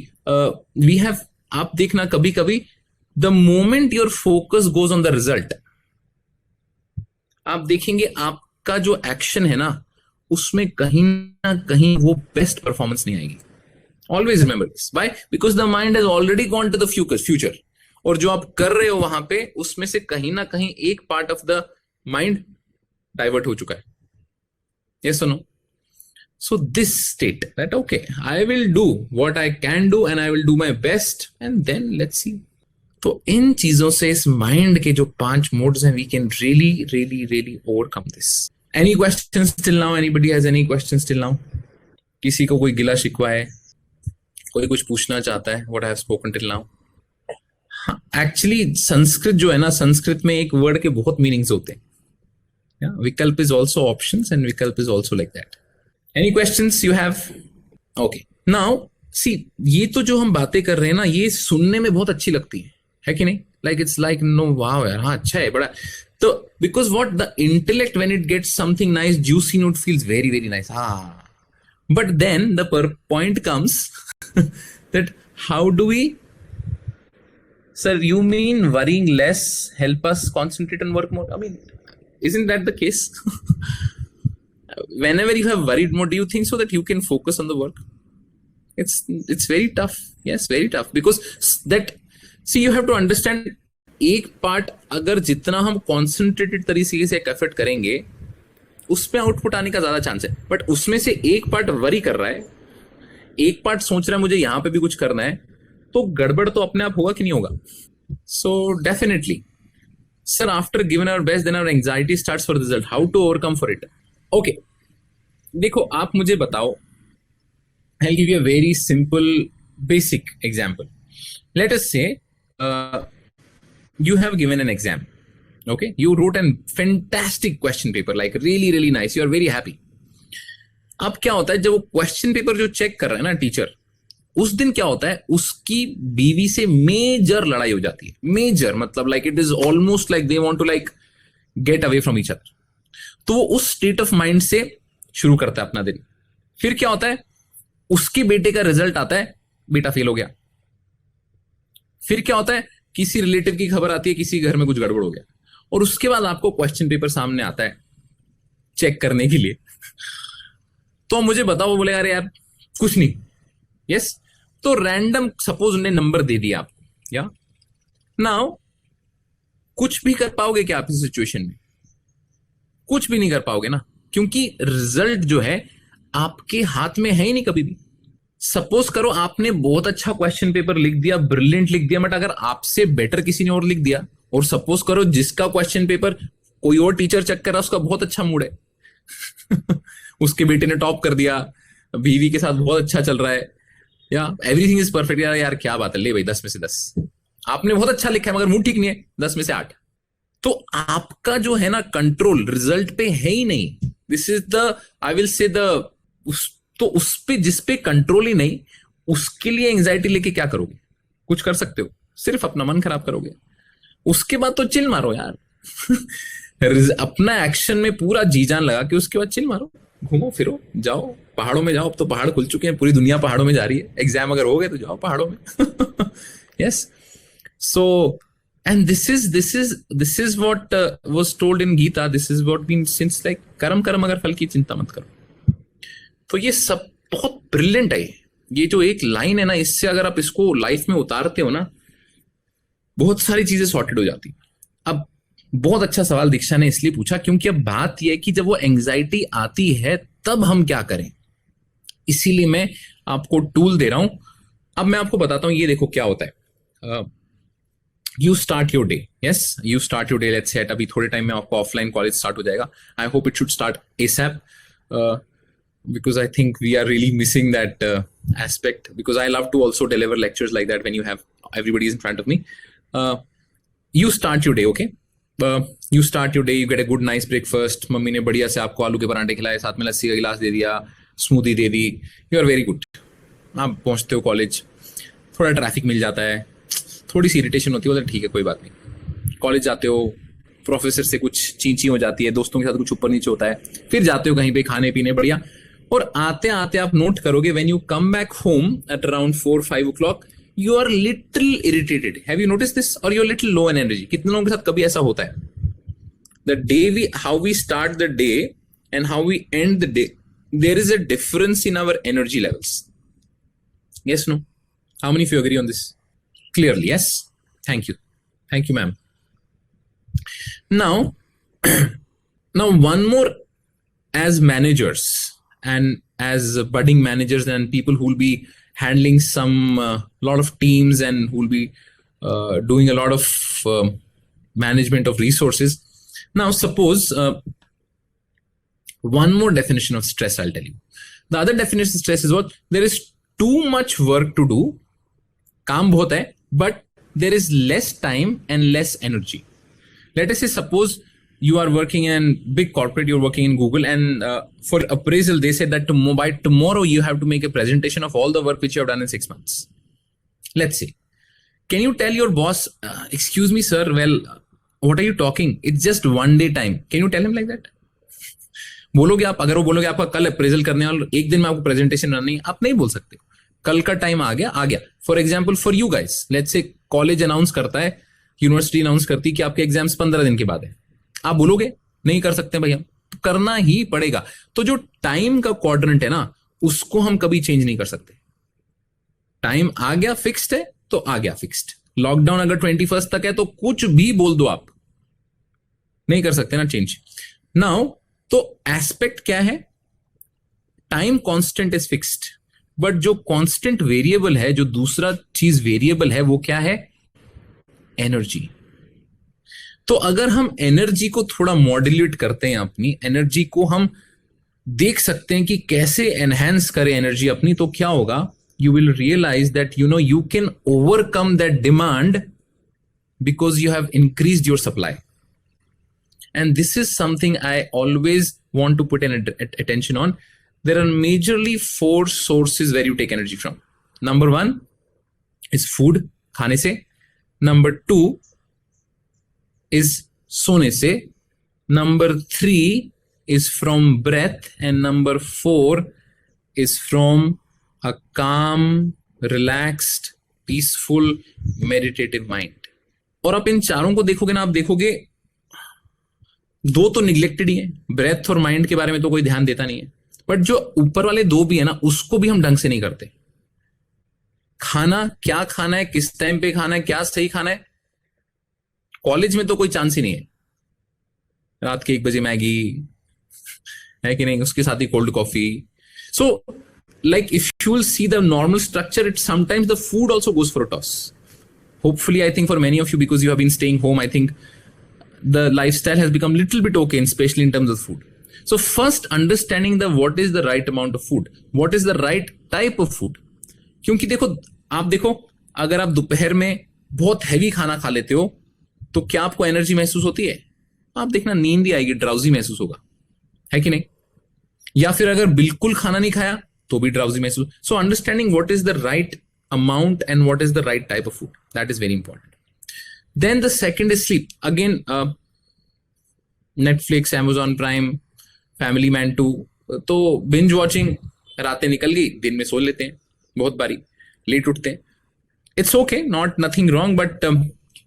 we have, आप देखना कभी कभी the moment your focus goes on the result, आप देखेंगे आपका जो एक्शन है ना उसमें कहीं ना कहीं वो बेस्ट परफॉर्मेंस नहीं आएगी. Always remember this. Why? Because the mind has already gone to the future. और जो आप कर रहे हो वहां पे उसमें से कहीं ना कहीं एक part of the mind divert हो चुका है. Yes or no? So this state that okay, I will do what I can do and I will do my best and then let's see. तो इन चीजों से इस माइंड के जो 5 modes हैं, we can really overcome this. Any questions till now? Anybody has any questions till now? किसी को कोई गिला शिकवा है, कोई कुछ पूछना चाहता है? What I have spoken till now? Actually Sanskrit जो है ना, संस्कृत में एक वर्ड के बहुत मीनिंग्स होते हैं. विकल्प इज ऑल्सो ऑप्शंस एंड विकल्प is also like that. Any questions you have? Okay, now see, ये तो जो हम बातें कर रहे हैं ना, ये सुनने में बहुत अच्छी लगती है कि नहीं? Like it's like no wow यार, हाँ अच्छा है बड़ा. तो because what the intellect when it gets something nice juicy note feels very nice. हाँ, but then the point comes that how do we, sir, you mean worrying less help us concentrate and work more? I mean, isn't that the case? Whenever you have worried more, do you think so that you can focus on the work? It's very tough. Yes, very tough. Because that, see, you have to understand, एक part अगर जितना हम concentrated तरीके से एक effort करेंगे उसमें output आने का ज्यादा चांस है. बट उसमें से एक पार्ट वरी कर रहा है, एक पार्ट सोच रहा है मुझे यहाँ पे भी कुछ करना है, तो गड़बड़ तो अपने आप होगा कि नहीं होगा? सो definitely sir, after given our best then our anxiety starts for result. How to overcome for it? Okay, देखो आप मुझे बताओ, I will give you a very simple basic example. Let us say you have given an exam, okay, you wrote a fantastic question paper, like really nice, you are very happy. अब क्या होता है, जब वो question paper जो check कर रहा है ना टीचर, उस दिन क्या होता है, उसकी बीवी से मेजर लड़ाई हो जाती है. मेजर मतलब like it is almost like they want to like get away from each other. तो वो उस स्टेट ऑफ माइंड से शुरू करता है अपना दिन. फिर क्या होता है, उसके बेटे का रिजल्ट आता है, बेटा फेल हो गया. फिर क्या होता है, किसी रिलेटिव की खबर आती है, किसी घर में कुछ गड़बड़ हो गया. और उसके बाद आपको क्वेश्चन पेपर सामने आता है चेक करने के लिए. तो मुझे बताओ, वो बोले अरे यार कुछ नहीं. यस, तो रैंडम सपोज उन्हें नंबर दे दिया आपको, या नाउ कुछ भी कर पाओगे क्या आप इस सिचुएशन में? कुछ भी नहीं कर पाओगे ना, क्योंकि रिजल्ट जो है आपके हाथ में है ही नहीं कभी भी. सपोज करो आपने बहुत अच्छा क्वेश्चन पेपर लिख दिया, ब्रिलियंट लिख दिया, बट अगर आपसे बेटर किसी ने और लिख दिया, और सपोज करो जिसका क्वेश्चन पेपर कोई और टीचर चेक कर रहा है, उसका बहुत अच्छा मूड है उसके बेटे ने टॉप कर दिया, बीवी के साथ बहुत अच्छा चल रहा है, या एवरीथिंग इज परफेक्ट, यार क्या बात है, ले भाई 10 में से 10. आपने बहुत अच्छा लिखा है मगर मूड ठीक नहीं है, 10 में से 8. तो आपका जो है ना कंट्रोल रिजल्ट पे है ही नहीं. This is the, I will say the, तो उस पे जिस पे कंट्रोल ही नहीं, उसके लिए एंजाइटी लेके क्या करोगे? कुछ कर सकते हो? सिर्फ अपना मन खराब करोगे. उसके बाद तो चिल मारो यार अपना एक्शन में पूरा जी जान लगा के उसके बाद चिल मारो, घूमो फिरो, जाओ पहाड़ों में जाओ. अब तो पहाड़ खुल चुके हैं, पूरी दुनिया पहाड़ों में जा रही है. एग्जाम अगर हो गए तो जाओ पहाड़ों में. Yes, so And this is what was told in Gita. This is what been since like कर्म कर्म अगर फल की चिंता मत करो. तो ये सब बहुत ब्रिलियंट है. ये जो एक लाइन है ना, इससे अगर आप इसको लाइफ में उतारते हो ना, बहुत सारी चीजें सॉर्टेड हो जाती. अब बहुत अच्छा सवाल दीक्षा ने इसलिए पूछा क्योंकि अब बात यह है कि जब वो एंग्जाइटी आती है तब हम क्या करें. इसीलिए मैं आपको टूल दे रहा हूं. अब मैं आपको बताता हूं. ये देखो क्या होता है. You start your day. Yes, you start your day. Let's say अभी थोड़े टाइम में आपको ऑफलाइन कॉलेज स्टार्ट हो जाएगा. I hope it should start ASAP because I think we are really missing that aspect, because I love to also deliver lectures like that when you have everybody is in front of me. You start your day, okay? You start your day. You get a good nice breakfast. Mummy ने बढ़िया से आपको आलू के पराठे खिलाए, साथ में लस्सी का गिलास दे दिया, smoothie they the. You are very good. आप पहुंचते हो कॉलेज, थोड़ा ट्रैफिक मिल जाता है, थोड़ी सी इरिटेशन होती है, ठीक है कोई बात नहीं. कॉलेज जाते हो, प्रोफेसर से कुछ चींची हो जाती है, दोस्तों के साथ कुछ ऊपर नीचे होता है, फिर जाते हो कहीं पे खाने पीने बढ़िया, और आते आते आप नोट करोगे when you come back home at around 4-5 o'clock you are little irritated. Have you notice this? और you are little low in energy. कितने लोगों के साथ कभी ऐसा होता है? The day we how we start the day and how we end the day, there is a difference in our energy levels. Yes, no? How many of you agree on this? Clearly, yes. Thank you, ma'am. Now one more, as managers and as budding managers and people who will be handling some lot of teams and who will be doing a lot of management of resources. Now, suppose one more definition of stress I'll tell you. The other definition of stress is what? There is too much work to do. काम बहुत है, but there is less time and less energy. Let us say, suppose you are working in big corporate, you're working in Google, and for appraisal, they said that by tomorrow you have to make a presentation of all the work which you have done in 6 months. Let's say, can you tell your boss, excuse me, sir, well, what are you talking? It's just one day time. Can you tell him like that? बोलोगे आप? अगर वो बोलोगे आपका कल appraisal करने और एक दिन में आपको प्रेजेंटेशन करनी, आप नहीं बोल सकते. कल का टाइम आ गया. For example, for you guys, let's say college announce करता है, यूनिवर्सिटी अनाउंस करती है कि आपके एग्जाम्स 15 दिन के बाद है. आप बोलोगे नहीं कर सकते भैया? तो करना ही पड़ेगा. तो जो टाइम का क्वाड्रेंट है ना, उसको हम कभी चेंज नहीं कर सकते. टाइम आ गया, फिक्स्ड है तो आ गया फिक्स्ड. लॉकडाउन अगर 21st तक है तो कुछ भी बोल दो, आप नहीं कर सकते ना चेंज. नाउ तो एस्पेक्ट क्या है? Time constant is fixed, but जो कांस्टेंट वेरिएबल है, जो दूसरा चीज वेरिएबल है, वो क्या है? एनर्जी. तो अगर हम एनर्जी को थोड़ा मॉड्यूलेट करते हैं, अपनी एनर्जी को हम देख सकते हैं कि कैसे एनहांस करें एनर्जी अपनी, तो क्या होगा? You will realise that you can overcome that demand because you have increased your supply. And this is something I always want to put an attention on. There are majorly 4 sources where you take energy from. Number 1 is food, खाने से. Number 2 is सोने से. Number 3 is from breath. And number 4 is from a calm, relaxed, peaceful, meditative mind. और आप इन चारों को देखोगे ना, आप देखोगे 2 तो निग्लेक्टेड ही है. ब्रेथ और माइंड के बारे में तो कोई ध्यान देता नहीं है, बट जो ऊपर वाले 2 भी है ना, उसको भी हम ढंग से नहीं करते. खाना, क्या खाना है, किस टाइम पे खाना है, क्या सही खाना है, कॉलेज में तो कोई चांस ही नहीं है. रात के 1 बजे मैगी है कि नहीं, उसके साथ ही cold coffee. So like if you will see the normal structure, it sometimes the food also goes for a toss. Hopefully, I think for many of you, because you have been staying home, I think the lifestyle has become little bit okay, specially in terms of food. So first understanding what is the right amount of food, what is the right type of food. क्योंकि आप देखो, अगर आप दोपहर में बहुत heavy खाना खा लेते हो तो क्या आपको एनर्जी महसूस होती है? आप देखना, नींद ही आएगी, ड्राउजी महसूस होगा, है कि नहीं? या फिर अगर बिल्कुल खाना नहीं खाया तो भी ड्राउजी महसूस. So understanding what is the right amount and what is the right type of food, that is very important. Then the second is sleep. Again, Netflix, Amazon Prime, Family Man 2, तो binge watching, रातें निकल गई, दिन में सो लेते हैं, बहुत बारी लेट उठते हैं. It's okay, not nothing wrong, but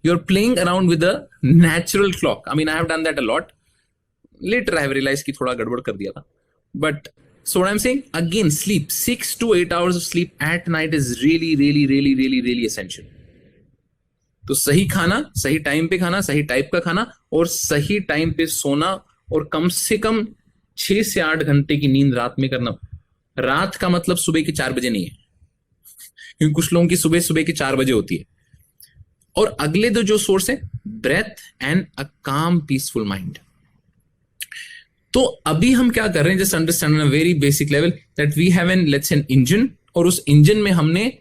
you're playing around with a natural clock. I mean, I have done that a lot. Later I have realized कि थोड़ा गड़बड़ कर दिया था. But so what I'm saying, again, sleep, 6 to 8 hours of sleep at night is really essential. तो सही खाना, सही टाइम पे खाना, सही टाइप का खाना और सही टाइम पे सोना और कम से कम 6 से 8 घंटे की नींद रात में करना. रात का मतलब सुबह के 4 बजे नहीं है, क्योंकि कुछ लोगों की सुबह के 4 बजे होती है. और अगले दो जो सोर्स है, ब्रेथ एंड अ काम पीसफुल माइंड. तो अभी हम क्या कर रहे हैं, just understand on a very basic level that we have an let's an engine, और उस इंजन में हमने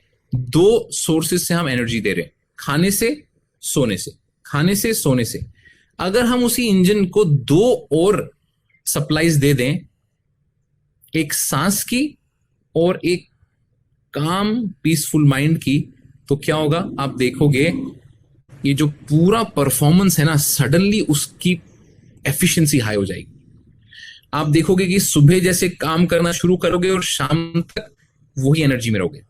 2 सोर्सेस से हम एनर्जी दे रहे हैं, खाने से सोने से, खाने से सोने से. अगर हम उसी इंजन को 2 और सप्लाईज दे दें, एक सांस की और एक काम पीसफुल माइंड की, तो क्या होगा आप देखोगे, ये जो पूरा परफॉर्मेंस है ना, सडनली उसकी एफिशिएंसी हाई हो जाएगी. आप देखोगे कि सुबह जैसे काम करना शुरू करोगे और शाम तक वही एनर्जी में रहोगे.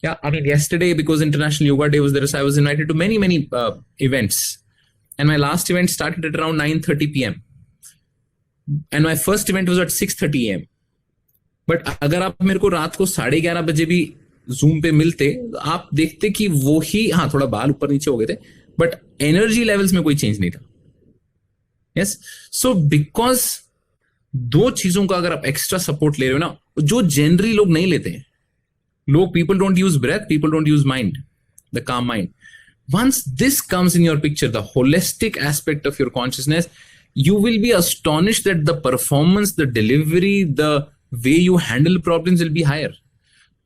Yeah, I mean, yesterday, because International Yoga Day was there, so I was invited to many events. And my last event started at around 9:30 p.m. And my first event was at 6:30 a.m. But अगर आप मेरे को रात को 11:30 बजे भी Zoom पे मिलते, आप देखते कि वो ही, हाँ थोड़ा बाल ऊपर नीचे हो गए थे, बट एनर्जी लेवल्स में कोई चेंज नहीं था. यस, सो बिकॉज 2 चीजों का अगर आप एक्स्ट्रा सपोर्ट ले रहे हो ना, जो जनरली लोग नहीं लेते हैं. लोग, people don't use breath, people don't use mind, the calm mind. Once this comes in your picture, the holistic aspect of your consciousness, you will be astonished that the performance, the delivery, the way you handle problems will be higher.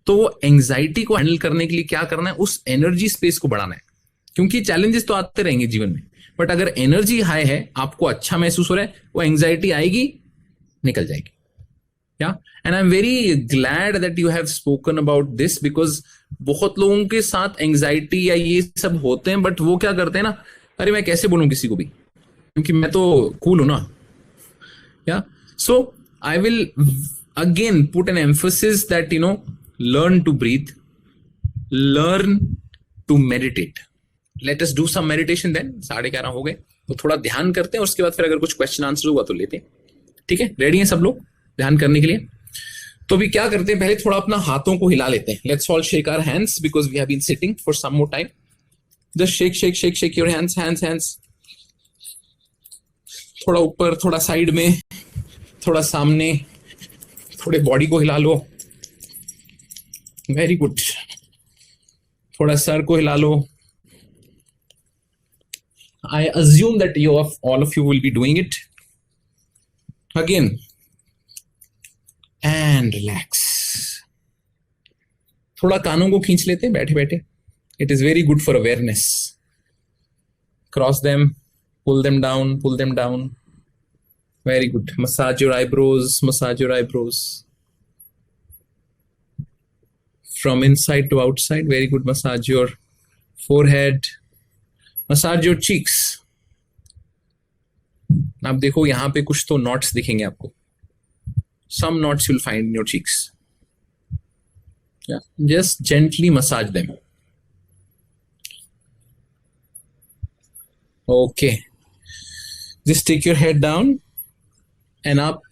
तो anxiety को handle करने के लिए क्या करना है, उस energy space को बढ़ाना है, क्योंकि चैलेंजेस तो आते रहेंगे जीवन में, बट अगर एनर्जी हाई है, आपको अच्छा महसूस हो रहा है, वो एंजाइटी आएगी, निकल जाएगी. Yeah, and I'm very glad that you have spoken about this, because बहुत लोगों के साथ एंजाइटी या ये सब होते हैं, बट वो क्या करते हैं ना, अरे मैं कैसे बोलूं किसी को भी, क्योंकि मैं तो कूल हूं ना. Yeah, so I will again put an emphasis that, you know, learn to breathe, learn to meditate. Let us do some meditation then. 11:30 हो गए, तो थोड़ा ध्यान करते हैं, उसके बाद फिर अगर कुछ क्वेश्चन आंसर हुआ तो लेते हैं. ठीक है, रेडी हैं सब लोग ध्यान करने के लिए? तो अभी क्या करते हैं, पहले थोड़ा अपना हाथों को हिला लेते हैं. Let's all shake our hands because we have been sitting for some more time. Just shake shake shake shake your hands, hands hands. थोड़ा ऊपर, थोड़ा साइड में, थोड़ा सामने, थोड़े बॉडी को हिला लो. Very good. थोड़ा सर को हिला लो. I assume that all of you will be doing it. Again, and relax. थोड़ा कानों को खींच लेते हैं बैठे बैठे. It is very good for awareness. Cross them, pull them down, pull them down. Very good. Massage your eyebrows, massage your eyebrows. From inside to outside. Very good. Massage your forehead. Massage your cheeks. आप देखो यहां पे कुछ तो knots दिखेंगे आपको. Some knots you'll find in your cheeks. Yeah, just gently massage them. Okay. Just take your head down and up.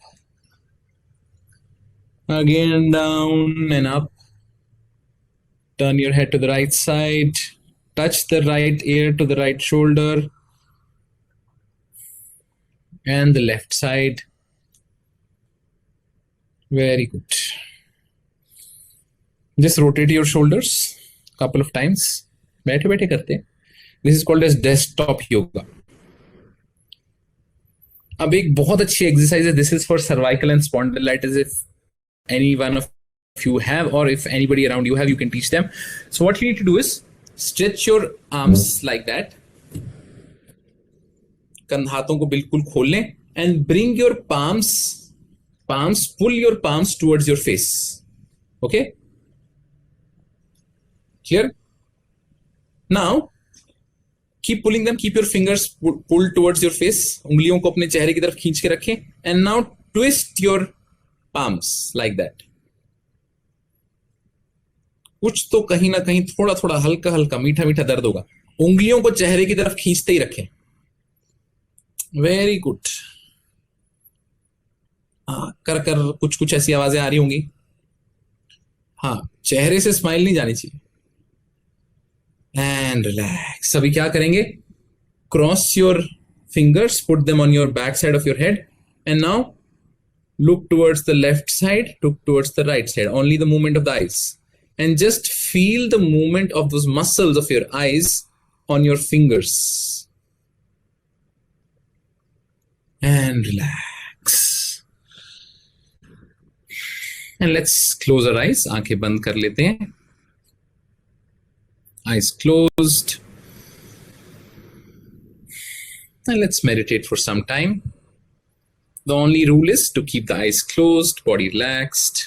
Again down and up. Turn your head to the right side. Touch the right ear to the right shoulder. And the left side. Very good. Just rotate your shoulders couple of times. बैठे बैठे करते हैं. This is called as desktop yoga. अब एक बहुत अच्छी exercise है. This is for cervical and spondylitis. If any one of you have, or if anybody around you have, you can teach them. So what you need to do is stretch your arms like that. हाथों को बिल्कुल खोल लें and bring your palms, pull your palms towards your face. Okay? Clear? Now, keep pulling them, keep your fingers pulled towards your face. उंगलियों को अपने चेहरे की तरफ खींच के रखें. And now twist your palms like that. कुछ तो कहीं ना कहीं थोड़ा थोड़ा हल्का हल्का मीठा मीठा दर्द होगा. उंगलियों को चेहरे की तरफ खींचते ही रखें। Very good. हाँ, कर कर कुछ कुछ ऐसी आवाजें आ रही होंगी। हाँ, चेहरे से स्माइल नहीं जानी चाहिए। And relax. अभी क्या करेंगे? Cross your fingers, put them on your back side of your head, and now look towards the left side, look towards the right side, only the movement of the eyes, and just feel the movement of those muscles of your eyes on your fingers, and relax. And let's close our eyes. आंखें बंद कर लेते हैं। Eyes closed. And let's meditate for some time. The only rule is to keep the eyes closed, body relaxed.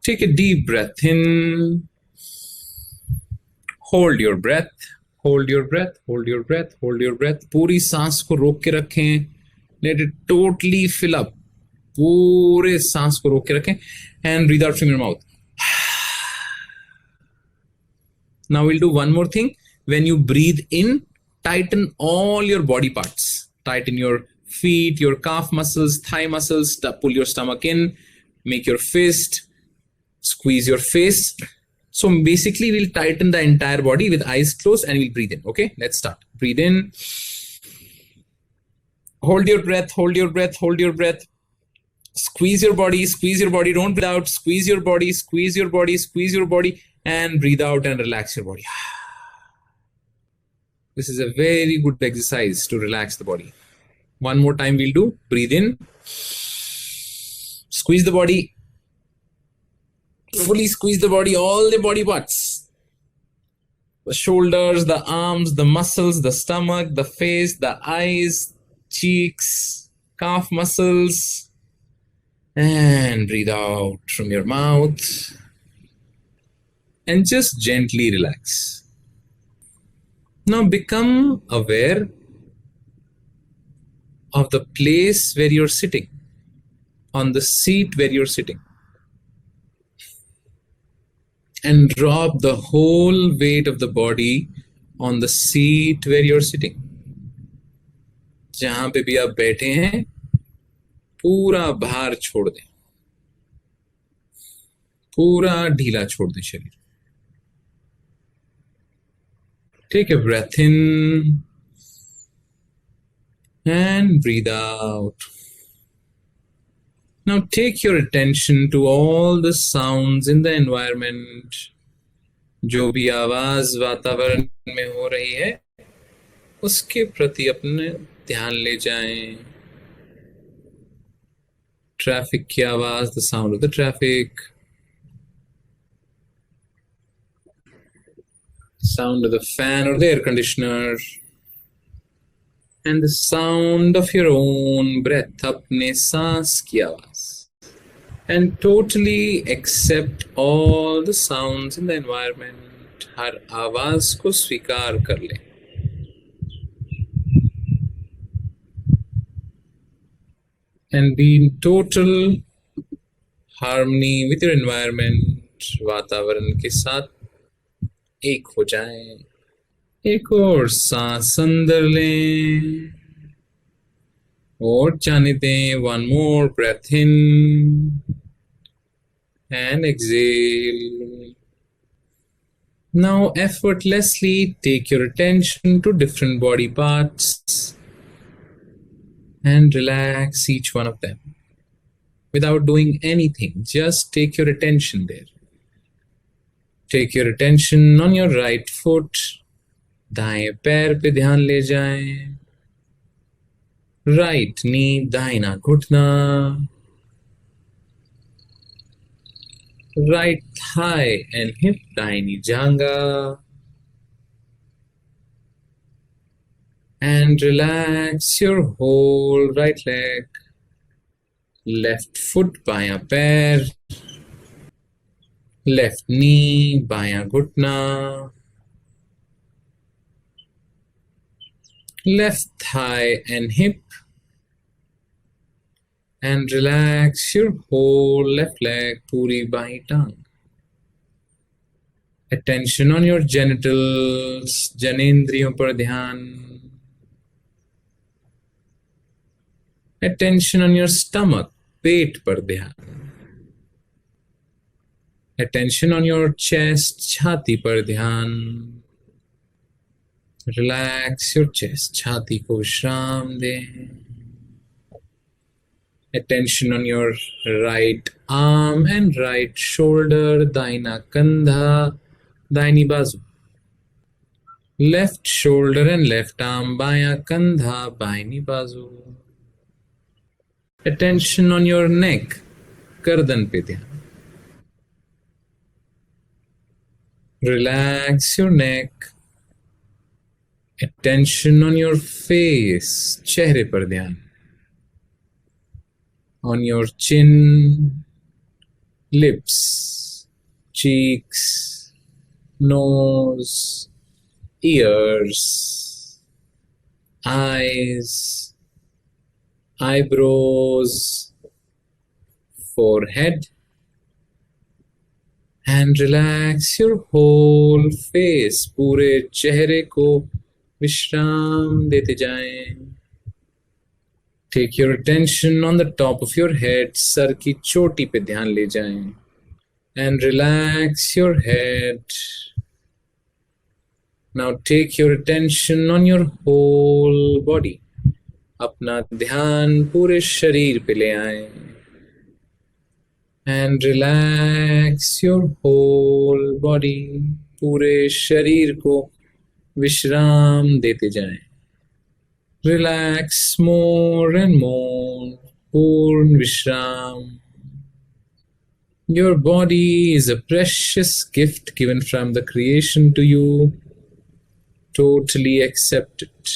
Take a deep breath in. Hold your breath. Hold your breath. Hold your breath. Hold your breath. पूरी सांस को रोक के रखें. Let it totally fill up. पूरे सांस को रोक के रखें. And breathe out from your mouth. Now we'll do one more thing. When you breathe in, tighten all your body parts. Tighten your feet, your calf muscles, thigh muscles, pull your stomach in, make your fist, squeeze your face. So basically we'll tighten the entire body with eyes closed and we'll breathe in. Okay, let's start. Breathe in. Hold your breath, hold your breath, hold your breath. Squeeze your body, don't breathe out. Squeeze your body, and breathe out and relax your body. This is a very good exercise to relax the body. One more time we'll do. Breathe in. Squeeze the body. Fully squeeze the body, all the body parts. The shoulders, the arms, the muscles, the stomach, the face, the eyes, cheeks, calf muscles. And breathe out from your mouth. And just gently relax. Now become aware of the place where you're sitting, on the seat where you're sitting. And drop the whole weight of the body on the seat where you're sitting. जहां पे भी आप बैठे हैं, पूरा भार छोड़ दें, पूरा ढीला छोड़ दें शरीर। Take a breath in and breathe out. Now take your attention to all the sounds in the environment. जो भी आवाज वातावरण में हो रही है, उसके प्रति अपने ध्यान ले जाएं. Traffic की आवाज, the sound of the traffic. Sound of the fan or the air conditioner, and the sound of your own breath, अपने सांस की आवाज. And totally accept all the sounds in the environment. हर आवाज को स्वीकार कर ले. And be in total harmony with your environment. वातावरण के साथ एक हो जाएं. एक और सांस अंदर लें और जाने दें. One more breath in and exhale. Now effortlessly take your attention to different body parts and relax each one of them without doing anything. Just take your attention there. Take your attention on your right foot. दाएं पैर पे ध्यान ले जाएं. Right knee, दाहिना घुटना. Right thigh and hip, दाहिनी जांघा. And relax your whole right leg. Left foot, बायां पैर. Left knee, बायां घुटना. Left thigh and hip. And relax your whole left leg, पूरी बाईं टांग. Attention on your genitals, जनेंद्रियों पर ध्यान. Attention on your stomach, पेट पर ध्यान. Attention on your chest, छाती पर ध्यान. Relax your chest, छाती को विश्राम दें. Attention on your right arm and right shoulder, दाहिना कंधा, दाहिनी बाजू. Left shoulder and left arm, बायां कंधा, बाहिनी बाजू. Attention on your neck, गर्दन पे ध्यान. Relax your neck. Attention on your face, चेहरे पर ध्यान. On your chin, lips, cheeks, nose, ears, eyes, eyebrows, forehead, and relax your whole face. पूरे चेहरे को विश्राम देते जाएं. Take your attention on the top of your head. Sir की चोटी पे ध्यान ले जाएं. And relax your head. Now take your attention on your whole body. अपना ध्यान पूरे शरीर पे ले आएं. And relax your whole body. पूरे शरीर को विश्राम देते जाएं. Relax more and more. पूर्ण विश्राम. Your body is a precious gift given from the creation to you. Totally accept it.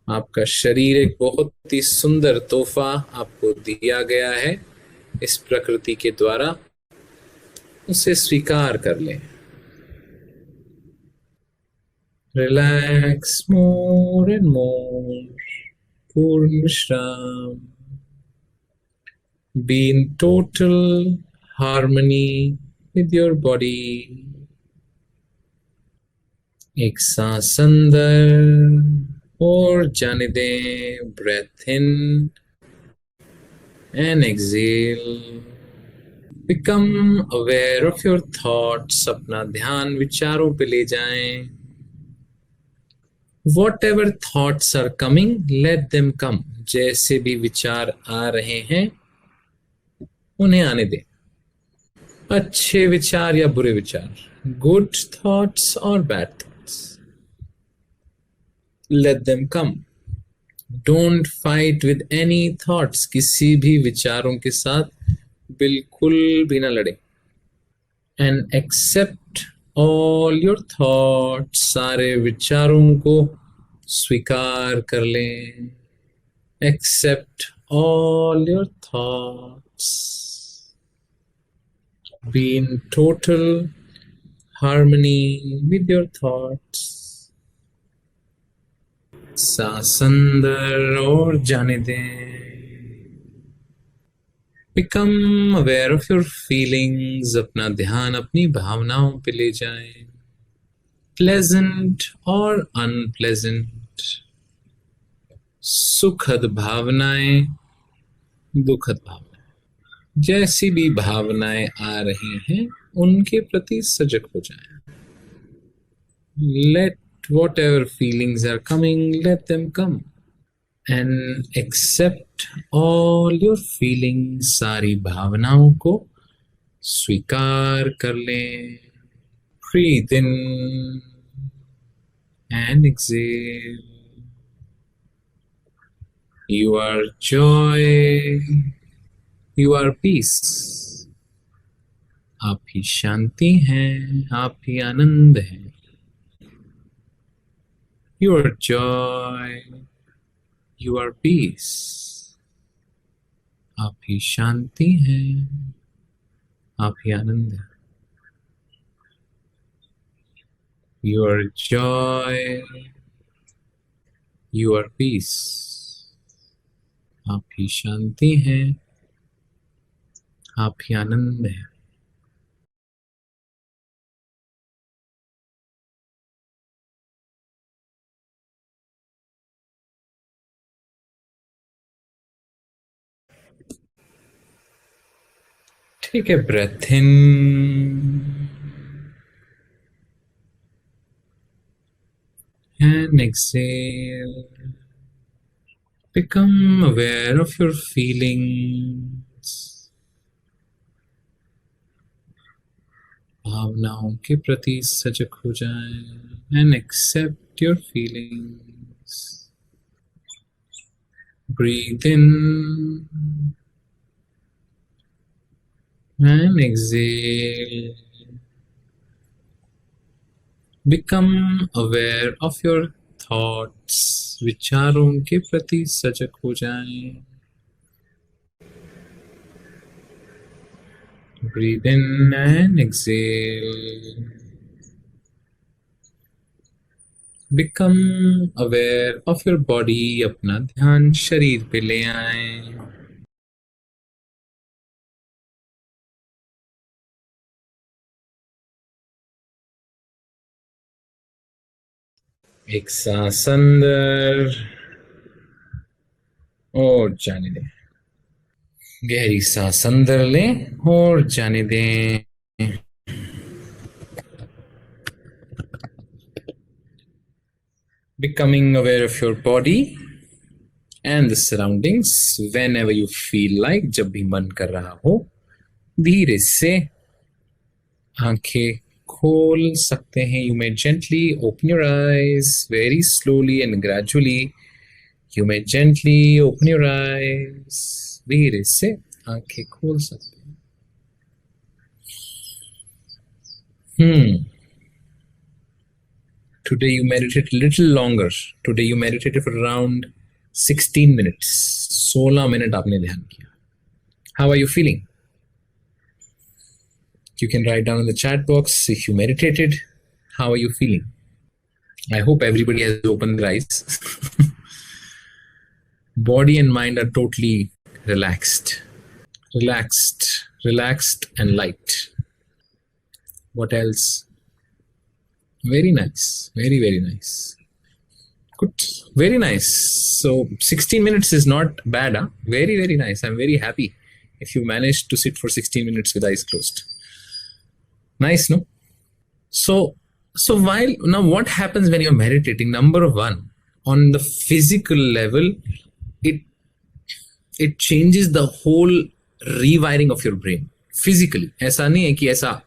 आपका शरीर एक बहुत ही सुंदर तोहफा आपको दिया गया है इस प्रकृति के द्वारा. उसे स्वीकार कर लें. Relax more and more. पूर्ण विश्राम. Be in total harmony with your body. एक सांस अंदर और जाने दें. Breath in and exhale. Become aware of your thoughts. अपना ध्यान विचारों पे ले जाएं. Whatever thoughts are coming, let them come. जैसे भी विचार आ रहे हैं उन्हें आने दें. अच्छे विचार या बुरे विचार, good thoughts or bad thoughts, let them come. Don't fight with any thoughts. किसी भी विचारों के साथ बिल्कुल भी ना लड़े. And accept all your thoughts. सारे विचारों को स्वीकार कर लें. Accept all your thoughts. Be in total harmony with your thoughts. सांस अंदर और जाने दें. Become aware of your feelings. अपना ध्यान अपनी भावनाओं पे ले जाएं. Pleasant or unpleasant. सुखद भावनाएं, दुखद भावनाएं. जैसी भी भावनाएं आ रही हैं उनके प्रति सजग हो जाएं. Let whatever feelings are coming, let them come. And accept all your feelings. सारी भावनाओं को स्वीकार कर लें. Breathe in and exhale. You are joy. You are peace. आप ही शांति हैं. आप ही आनंद हैं. You are joy. You are peace. आप ही शांति हैं. आप ही आनंद हैं. You are joy. You are peace. आप ही शांति हैं. आप ही आनंद हैं. Take a breath in and exhale. Become aware of your feelings. भावनाओं के प्रति सजग हो जाएं and accept your feelings. Breathe in and exhale. Become aware of your thoughts. विचारों के प्रति सजग हो जाएं. Breathe in and exhale. Become aware of your body. अपना ध्यान शरीर पे ले आएं. एक सांस अंदर और जाने दें. गहरी सांस अंदर लें और जाने दें. Becoming aware of your body and the surroundings whenever you feel like. जब भी मन कर रहा हो धीरे से आंखें खोल सकते हैं. You may gently open your eyes very slowly and gradually. You may gently open your eyes. धीरे से आंखें खोल सकते हैं. Today you meditated a little longer. Today you meditated for around 16 minutes. 16 minute आपने ध्यान किया. How are you feeling? You can write down in the chat box if you meditated. How are you feeling? I hope everybody has opened their eyes. Body and mind are totally relaxed. Relaxed and light. What else? Very nice. Very nice. Good. Very nice. So 16 minutes is not bad, huh? Very nice. I'm very happy if you managed to sit for 16 minutes with eyes closed. Nice, no? So while now what happens when you're meditating? Number one, on the physical level, it changes the whole rewiring of your brain. Physically. ऐसा नहीं है कि ऐसा.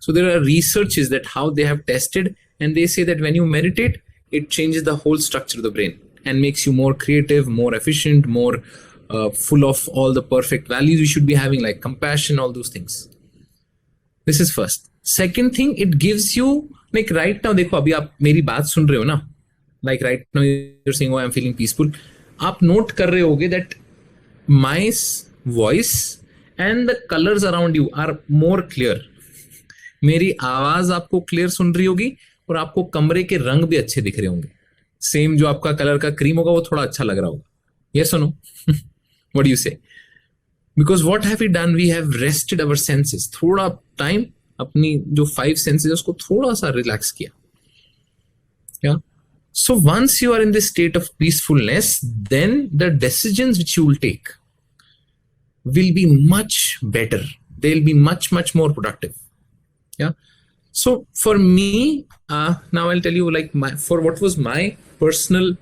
So there are researches that how they have tested, and they say that when you meditate, it changes the whole structure of the brain and makes you more creative, more efficient, more full of all the perfect values you should be having, like compassion, all those things. This is first. Second thing, it gives you, like right now, देखो अभी आप मेरी बात सुन रहे हो ना, like right now you're saying, oh, I'm feeling peaceful. आप note कर रहे होगे that my voice and the colors around you are more clear. मेरी आवाज आपको क्लियर सुन रही होगी और आपको कमरे के रंग भी अच्छे दिख रहे होंगे. सेम जो आपका कलर का क्रीम होगा वो थोड़ा अच्छा लग रहा होगा. Yes or no? What do you say? Because what have we done? We have rested our senses. थोड़ा टाइम अपनी जो 5 senses है उसको थोड़ा सा रिलैक्स किया. Yeah. So once you are in this state of peacefulness, then the decisions which you will take will be much better. They'll be much more productive. Yeah. So for me, now I'll tell you like for what was my personal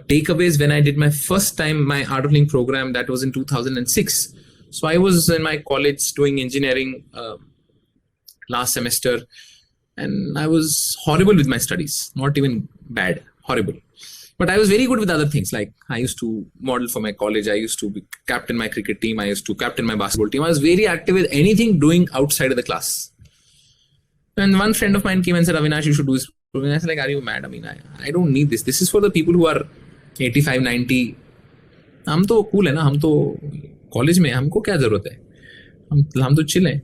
takeaways when I did my first time my art of living program. That was in 2006. So I was in my college doing engineering last semester, and I was horrible with my studies. Not even bad, horrible. But I was very good with other things. Like I used to model for my college. I used to be captain my cricket team. I used to captain my basketball team. I was very active with anything doing outside of the class. And one friend of mine came and said, Avinash, you should do this. And I said, like, are you mad? I mean, I don't need this. This is for the people who are 85, 90. हम तो cool है ना, हम तो college में, हमको क्या जरूरत है? हम तो chill हैं.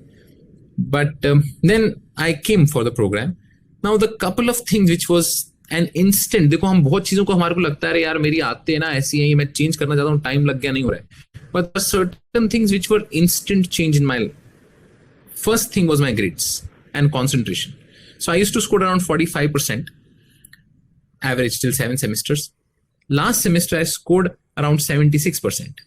But then I came for the program. Now the couple of things which was an instant. देखो हम बहुत चीजों को हमारे को लगता है यार मेरी आते हैं ना ऐसी हैं, ये मैं change करना चाहता हूँ, time लग गया नहीं हो रहा है. But there are certain things which were instant change in my life. First thing was my grades and concentration. So I used to score around 45% average till 7 semesters. Last semester I scored around 76%.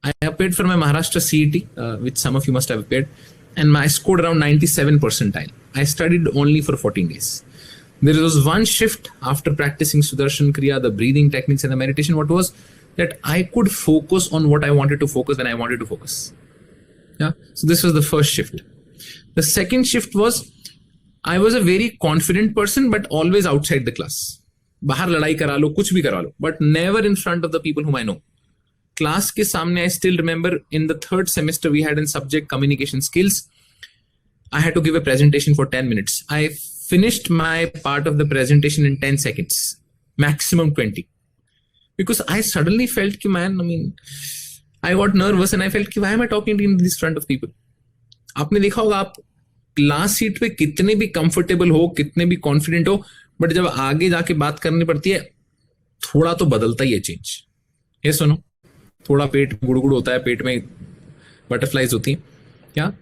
I have appeared for my Maharashtra CET, which some of you must have appeared, and I scored around 97 percentile. I studied only for 14 days. There was one shift after practicing Sudarshan Kriya, the breathing techniques and the meditation. What was that I could focus on what I wanted to focus when I wanted to focus. Yeah. So this was the first shift. The second shift was I was a very confident person, but always outside the class. बाहर लड़ाई करा लो, कुछ भी करा लो, but never in front of the people whom I know. Class के सामने, I still remember in the third semester we had in subject communication skills. I had to give a presentation for 10 minutes. I finished my part of the presentation in 10 seconds, maximum 20. Because I suddenly felt कि man, I mean, I got nervous and I felt कि why am I talking in this front of people? आपने देखा होगा आप class seat पे कितने भी comfortable हो, कितने भी कॉन्फिडेंट हो, बट जब आगे जाके बात करनी पड़ती है थोड़ा तो बदलता ही है चेंज. ये सुनो, थोड़ा पेट गुड़गुड़ होता है, पेट में बटरफ्लाइज होती हैं क्या.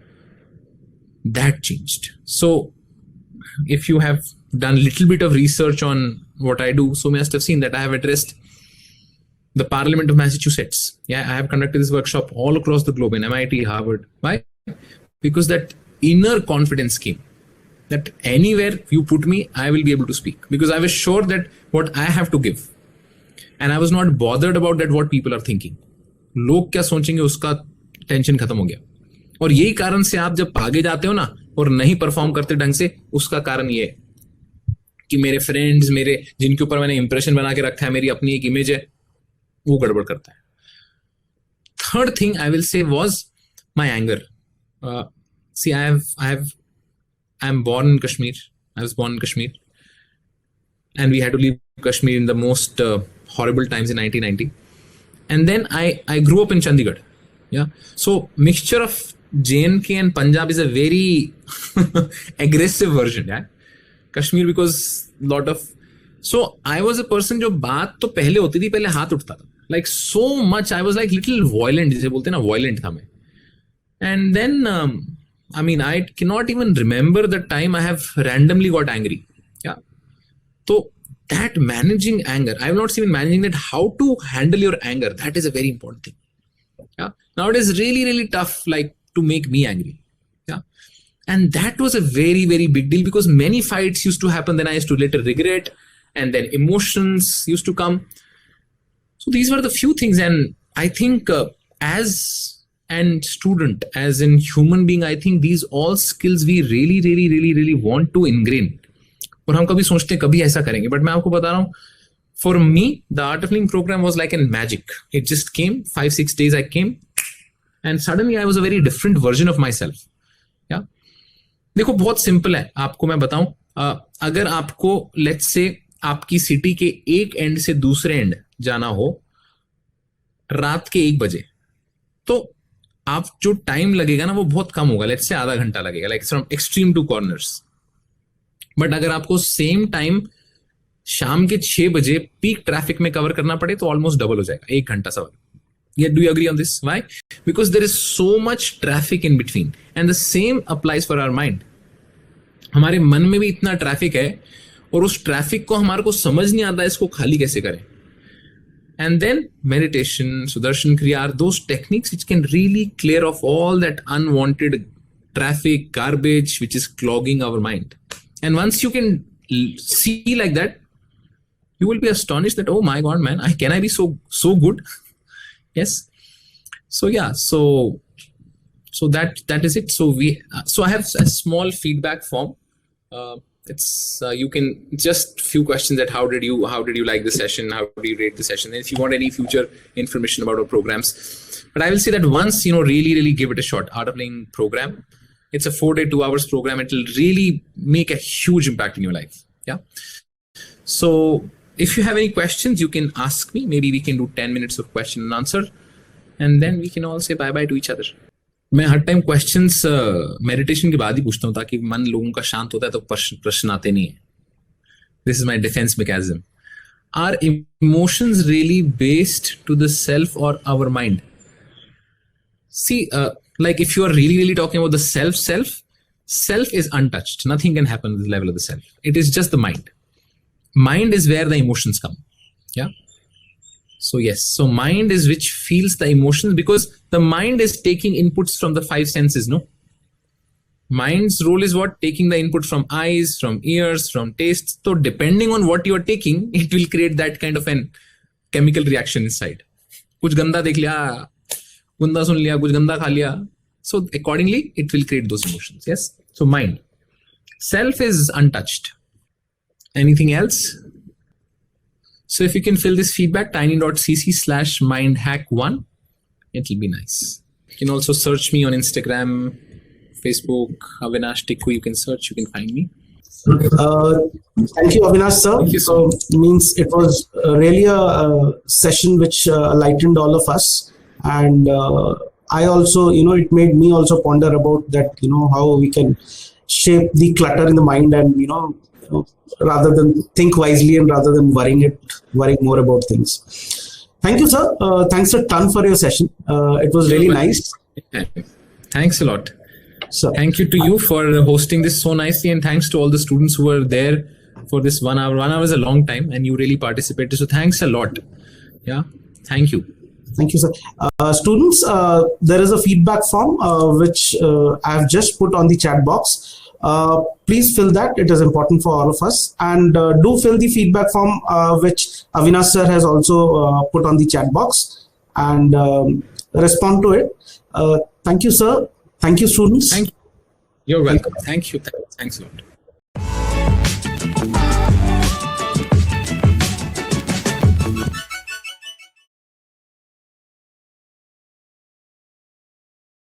That changed. So if you have done little bit of research on what I do, so you must have seen that I have addressed the Parliament of Massachusetts. Yeah, I have conducted this workshop all across the globe in MIT, Harvard. Why? Because that inner confidence came. That anywhere you put me, I will be able to speak. Because I was sure that what I have to give. And I was not bothered about that what people are thinking. लोग क्या सोचेंगे उसका tension खत्म हो गया. और यही कारण से आप जब आगे जाते हो ना और नहीं परफॉर्म करते ढंग से, उसका कारण ये है कि मेरे फ्रेंड्स, मेरे जिनके ऊपर मैंने इंप्रेशन बना के रखा है, मेरी अपनी एक इमेज है, वो गड़बड़ करता है. Third thing I will say was my anger. See, I'm born in Kashmir. I was born in Kashmir. And we had to leave Kashmir in the most horrible times in 1990. And then I grew up in Chandigarh. Yeah. So mixture of J&K and Punjab is a very aggressive version. Yeah. Kashmir because lot of... So I was a person जो बात तो पहले होती थी, पहले हाथ उठता था. Like so much, I was like little violent, जिसे बोलते हैं ना, violent था मैं. And then... I mean, I cannot even remember the time I have randomly got angry. Yeah. So that managing anger, I have not seen managing that, how to handle your anger. That is a very important thing. Yeah. Now it is really, really tough, like to make me angry. Yeah. And that was a very, very big deal because many fights used to happen. Then I used to later regret and then emotions used to come. So these were the few things. And I think and student, as in human being, I think these all skills we really want to ingrain. और हम कभी सोचते हैं कभी ऐसा करेंगे, but मैं आपको बता रहा हूँ, for me the Art of Living program was like a magic. It just came, 5-6 days I came and suddenly I was a very different version of myself. Yeah. देखो बहुत सिंपल है, आपको मैं बताऊं, अगर आपको let's say आपकी city के एक एंड से दूसरे एंड जाना हो रात के 1 बजे, तो आप जो टाइम लगेगा ना वो बहुत कम होगा, लेट्स से आधा घंटा लगेगा, like from extreme to corners. But अगर आपको सेम टाइम शाम के 6 बजे पीक ट्रैफिक में कवर करना पड़े तो ऑलमोस्ट डबल हो जाएगा, 1 घंटा सवाल. Do you agree on this? Why? Because there is so much traffic in between and the same applies for our mind. हमारे मन में भी इतना ट्रैफिक है और उस ट्रैफिक को हमारे को समझ नहीं आता इसको खाली कैसे करें. And then meditation, Sudarshan Kriya are those techniques which can really clear off all that unwanted traffic, garbage, which is clogging our mind. And once you can see like that, you will be astonished that, oh my God, man, can I be so good? Yes. So yeah, so that is it. So I have a small feedback form. It's you can just few questions that how did you like the session, how do you rate the session, and if you want any future information about our programs. But I will say that once really give it a shot. Art of Living program, it's a 4-day 2 hours program. It will really make a huge impact in your life. Yeah. So if you have any questions you can ask me. Maybe we can do 10 minutes of question and answer and then we can all say bye bye to each other. मैं हर time questions meditation के बाद ही पूछता हूँ ताकि मन लोगों का शांत होता है तो प्रश्न आते नहीं है. This is my defence mechanism. Are emotions really based to the self और our mind? See like if you are really talking about the self is untouched. Nothing can happen at the level of the self. It is just the mind is where the emotions come. Yeah. So yes, so mind is which feels the emotions, because the mind is taking inputs from the five senses, no? Mind's role is what? Taking the input from eyes, from ears, from tastes. So depending on what you're taking, it will create that kind of an chemical reaction inside. कुछ गंदा देख लिया, गंदा सुन लिया, कुछ गंदा खा लिया. So accordingly, it will create those emotions. Yes. So mind. Self is untouched. Anything else? So if you can fill this feedback, tiny.cc/mindhack1, it will be nice. You can also search me on Instagram, Facebook, Avinash Tikku. You can search, you can find me. Thank you, Avinash sir. Thank you so much. Means it was really a session which lightened all of us, and I also, it made me also ponder about that, how we can shape the clutter in the mind, and rather than think wisely and rather than worrying more about things. Thank you, sir. Thanks a ton for your session. It was really nice. Thanks a lot. So, Thank you to you for hosting this so nicely, and thanks to all the students who were there for this 1 hour. 1 hour is a long time, and you really participated. So thanks a lot. Yeah, thank you. Thank you, sir. Students, there is a feedback form which I have just put on the chat box. Please fill that. It is important for all of us. And do fill the feedback form which Avinash sir has also put on the chat box, and respond to it. Thank you, sir. Thank you, students. Thank you. You're welcome. Thank you. Thanks a lot.